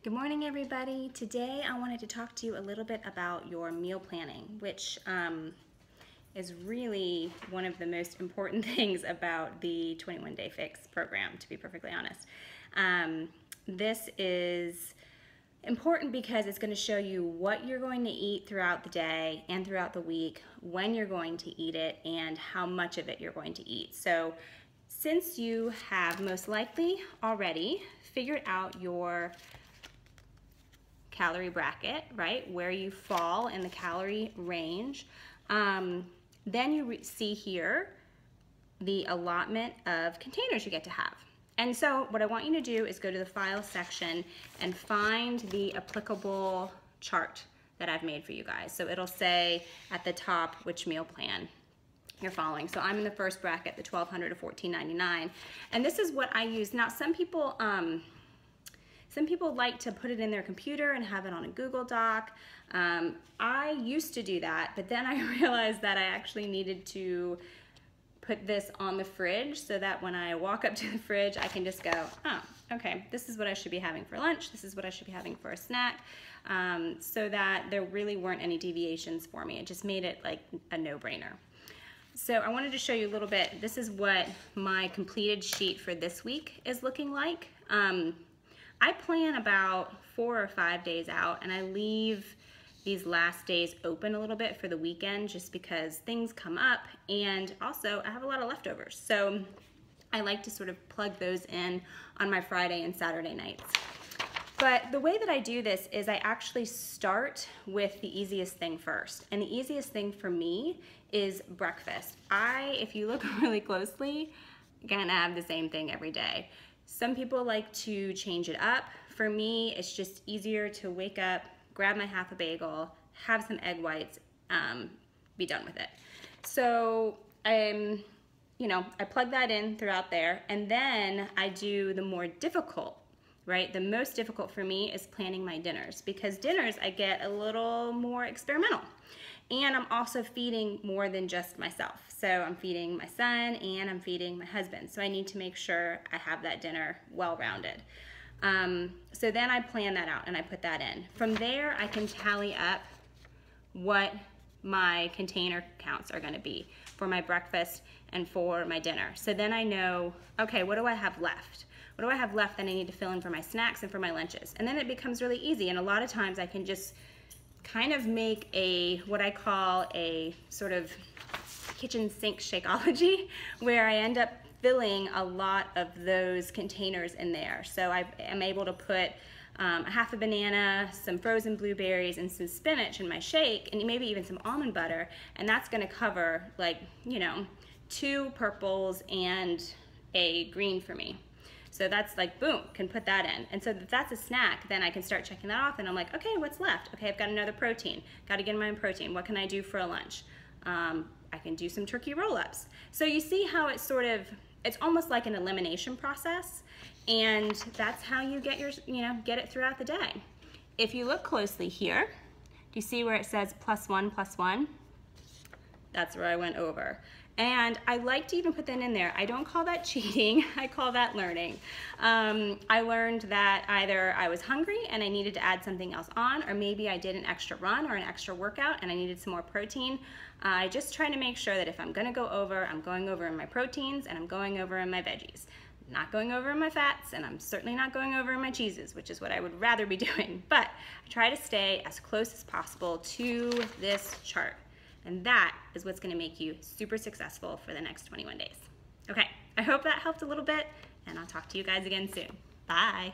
Good morning, everybody. Today I wanted to talk to you a little bit about your meal planning, which is really one of the most important things about the 21 Day Fix program, to be perfectly honest. This is important because it's going to show you what you're going to eat throughout the day and throughout the week, when you're going to eat it, and how much of it you're going to eat. So since you have most likely already figured out your calorie bracket, right, where you fall in the calorie range, then you see here the allotment of containers you get to have. And so what I want you to do is go to the file section and find the applicable chart that I've made for you guys. So it'll say at the top which meal plan you're following. So I'm in the first bracket, the $1,200 to $1,499. And this is what I use. Now some people like to put it in their computer and have it on a Google Doc. I used to do that, but then I realized that I actually needed to put this on the fridge so that when I walk up to the fridge, I can just go, oh, okay, this is what I should be having for lunch. This is what I should be having for a snack, so that there really weren't any deviations for me. It just made it like a no-brainer. So I wanted to show you a little bit. This is what my completed sheet for this week is looking like. I plan about 4 or 5 days out, and I leave these last days open a little bit for the weekend just because things come up, and also I have a lot of leftovers. So I like to sort of plug those in on my Friday and Saturday nights. But the way that I do this is I actually start with the easiest thing first. And the easiest thing for me is breakfast. If you look really closely, gonna have the same thing every day. Some people like to change it up. For me, it's just easier to wake up, grab my half a bagel, have some egg whites, be done with it. So I plug that in throughout there, and then I do the more difficult, right? The most difficult for me is planning my dinners, because dinners I get a little more experimental. And I'm also feeding more than just myself. So I'm feeding my son and I'm feeding my husband. So I need to make sure I have that dinner well-rounded. So then I plan that out and I put that in. From there, I can tally up what my container counts are gonna be for my breakfast and for my dinner. So then I know, okay, what do I have left? What do I have left that I need to fill in for my snacks and for my lunches? And then it becomes really easy. And a lot of times I can just kind of make what I call a sort of kitchen sink Shakeology, where I end up filling a lot of those containers in there. So I am able to put a half a banana, some frozen blueberries, and some spinach in my shake, and maybe even some almond butter, and that's gonna cover, like, 2 purples and a green for me. So that's like, boom, can put that in. And so if that's a snack, then I can start checking that off, and I'm like, okay, what's left? Okay, I've got another protein. Got to get my own protein. What can I do for a lunch? I can do some turkey roll-ups. So you see how it's it's almost like an elimination process, and that's how you get get it throughout the day. If you look closely here, do you see where it says +1, +1? That's where I went over. And I like to even put that in there. I don't call that cheating, I call that learning. I learned that either I was hungry and I needed to add something else on, or maybe I did an extra run or an extra workout and I needed some more protein. I just try to make sure that if I'm gonna go over, I'm going over in my proteins and I'm going over in my veggies. I'm not going over in my fats, and I'm certainly not going over in my cheeses, which is what I would rather be doing. But I try to stay as close as possible to this chart. And that is what's gonna make you super successful for the next 21 days. Okay, I hope that helped a little bit, and I'll talk to you guys again soon. Bye.